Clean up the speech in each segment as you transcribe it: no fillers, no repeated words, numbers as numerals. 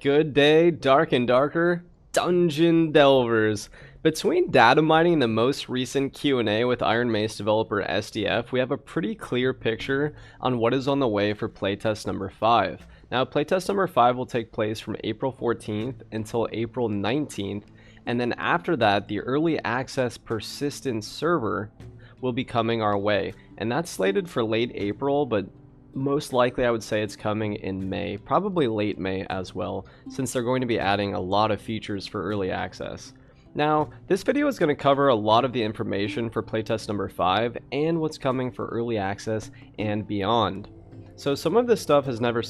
Good day, Dark and Darker Dungeon Delvers. Between data mining and the most recent Q&A with Ironmace developer SDF, we have a pretty clear picture on what is on the way for playtest number 5. Now, playtest number 5 will take place from April 14th until April 19th, and then after that, the early access persistent server will be coming our way, and that's slated for late April, but most likely I would say it's coming in May, probably late May as well, since they're going to be adding a lot of features for early access. Now, this video is going to cover a lot of the information for playtest number 5 and what's coming for early access and beyond. So some of this stuff has never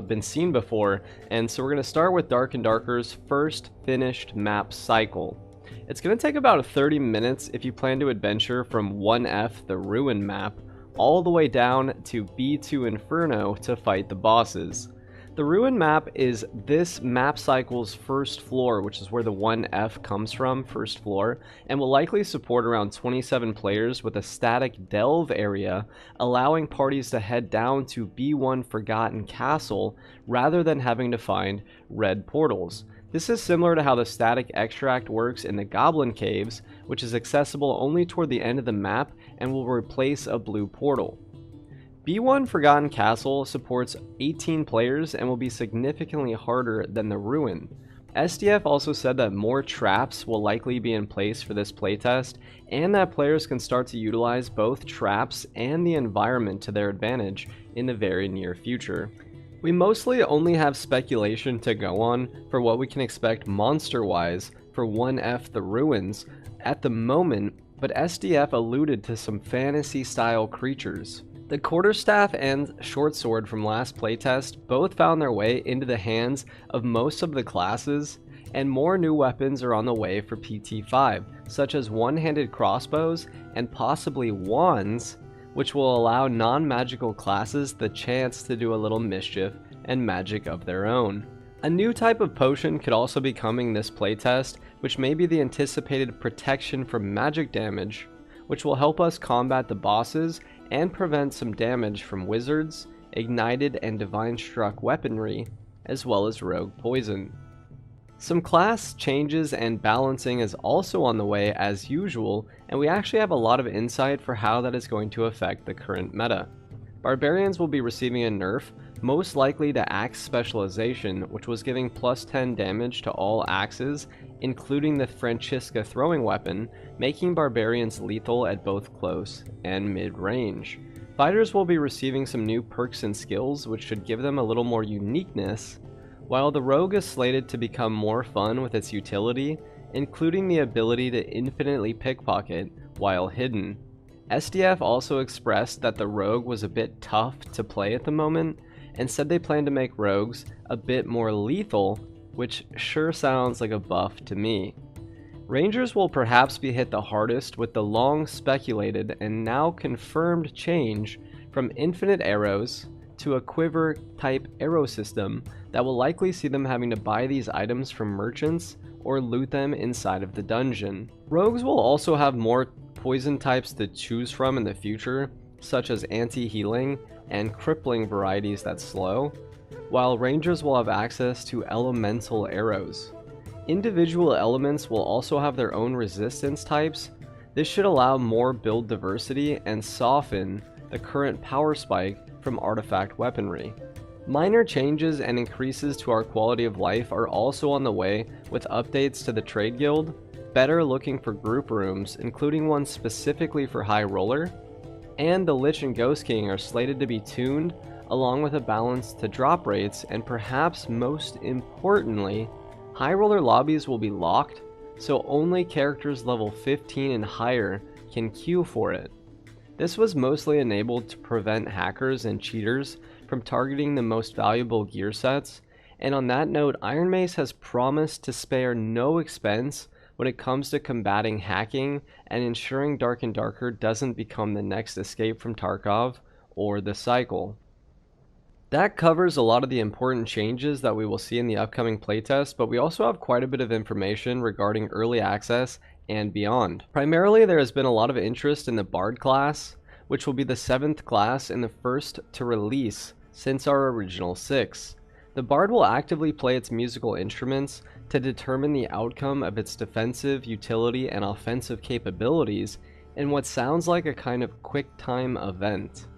been seen before, and so we're going to start with Dark and Darker's first finished map cycle. It's going to take about 30 minutes if you plan to adventure from 1F, the Ruin map, all the way down to B2 Inferno to fight the bosses. The Ruin map is this map cycle's first floor, which is where the 1F comes from, first floor, and will likely support around 27 players with a static delve area, allowing parties to head down to B1 Forgotten Castle rather than having to find red portals. This is similar to how the static extract works in the Goblin Caves, which is accessible only toward the end of the map and will replace a blue portal. B1 Forgotten Castle supports 18 players and will be significantly harder than the Ruin. SDF also said that more traps will likely be in place for this playtest, and that players can start to utilize both traps and the environment to their advantage in the very near future. We mostly only have speculation to go on for what we can expect monster-wise for 1F the Ruins at the moment, but SDF alluded to some fantasy-style creatures. The Quarterstaff and Short Sword from last playtest both found their way into the hands of most of the classes, and more new weapons are on the way for PT5, such as one-handed crossbows and possibly wands, which will allow non-magical classes the chance to do a little mischief and magic of their own. A new type of potion could also be coming this playtest, which may be the anticipated protection from magic damage, which will help us combat the bosses and prevent some damage from wizards, ignited and divine struck weaponry, as well as rogue poison. Some class changes and balancing is also on the way as usual, and we actually have a lot of insight for how that is going to affect the current meta. Barbarians will be receiving a nerf, most likely to axe specialization, which was giving plus 10 damage to all axes, including the Francisca throwing weapon, making barbarians lethal at both close and mid-range. Fighters will be receiving some new perks and skills, which should give them a little more uniqueness, while the rogue is slated to become more fun with its utility, including the ability to infinitely pickpocket while hidden. SDF also expressed that the rogue was a bit tough to play at the moment, and said they plan to make rogues a bit more lethal, which sure sounds like a buff to me. Rangers will perhaps be hit the hardest with the long speculated and now confirmed change from infinite arrows to a quiver type arrow system that will likely see them having to buy these items from merchants or loot them inside of the dungeon. Rogues will also have more poison types to choose from in the future, such as anti-healing and crippling varieties that slow, while rangers will have access to elemental arrows. Individual elements will also have their own resistance types. This should allow more build diversity and soften the current power spike from artifact weaponry. Minor changes and increases to our quality of life are also on the way with updates to the trade guild, better looking for group rooms, including one specifically for high roller, and the Lich and Ghost King are slated to be tuned, along with a balance to drop rates, and perhaps most importantly, high roller lobbies will be locked, so only characters level 15 and higher can queue for it. This was mostly enabled to prevent hackers and cheaters from targeting the most valuable gear sets, and on that note, Ironmace has promised to spare no expense when it comes to combating hacking and ensuring Dark and Darker doesn't become the next Escape from Tarkov or the Cycle. That covers a lot of the important changes that we will see in the upcoming playtest, but we also have quite a bit of information regarding early access and beyond. Primarily, there has been a lot of interest in the Bard class, which will be the 7th class and the first to release since our original 6. The bard will actively play its musical instruments to determine the outcome of its defensive, utility, and offensive capabilities in what sounds like a kind of quick time event.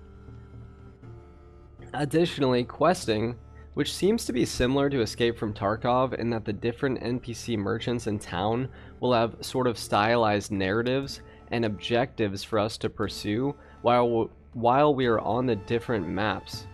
Additionally, questing, which seems to be similar to Escape from Tarkov in that the different NPC merchants in town will have sort of stylized narratives and objectives for us to pursue while we are on the different maps.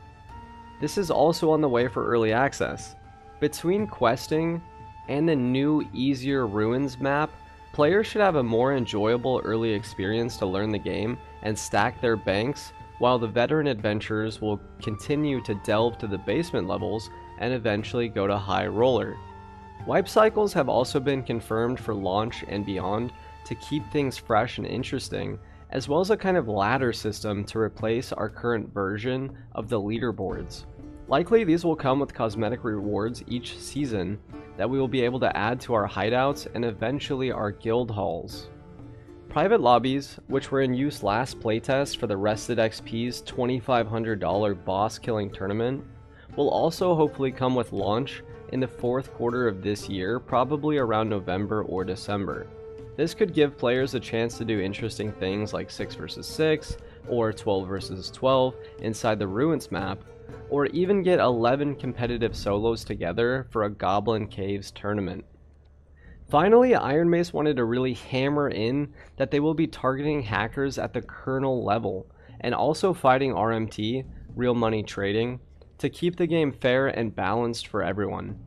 This is also on the way for early access. Between questing and the new, easier Ruins map, players should have a more enjoyable early experience to learn the game and stack their banks, while the veteran adventurers will continue to delve to the basement levels and eventually go to high roller. Wipe cycles have also been confirmed for launch and beyond to keep things fresh and interesting, as well as a kind of ladder system to replace our current version of the leaderboards. Likely these will come with cosmetic rewards each season that we will be able to add to our hideouts and eventually our guild halls. Private lobbies, which were in use last playtest for the Rested XP's $2,500 boss killing tournament, will also hopefully come with launch in the 4th quarter of this year, probably around November or December. This could give players a chance to do interesting things like 6 vs 6 or 12 vs 12 inside the Ruins map, or even get 11 competitive solos together for a Goblin Caves tournament. Finally, Ironmace wanted to really hammer in that they will be targeting hackers at the kernel level, and also fighting RMT, real money trading, to keep the game fair and balanced for everyone.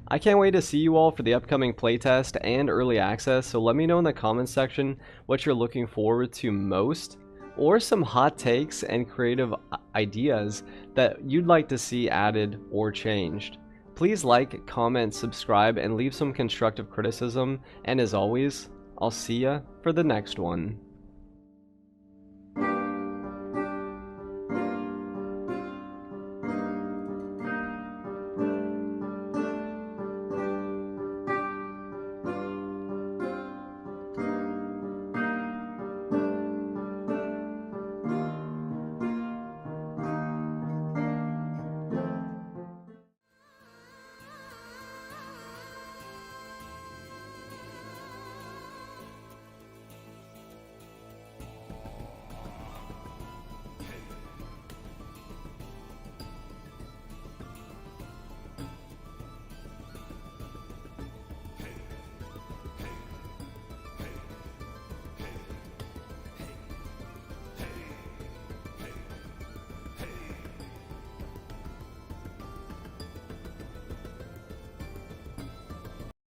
I can't wait to see you all for the upcoming playtest and early access, so let me know in the comments section what you're looking forward to most, or some hot takes and creative ideas that you'd like to see added or changed. Please like, comment, subscribe, and leave some constructive criticism, and as always, I'll see ya for the next one.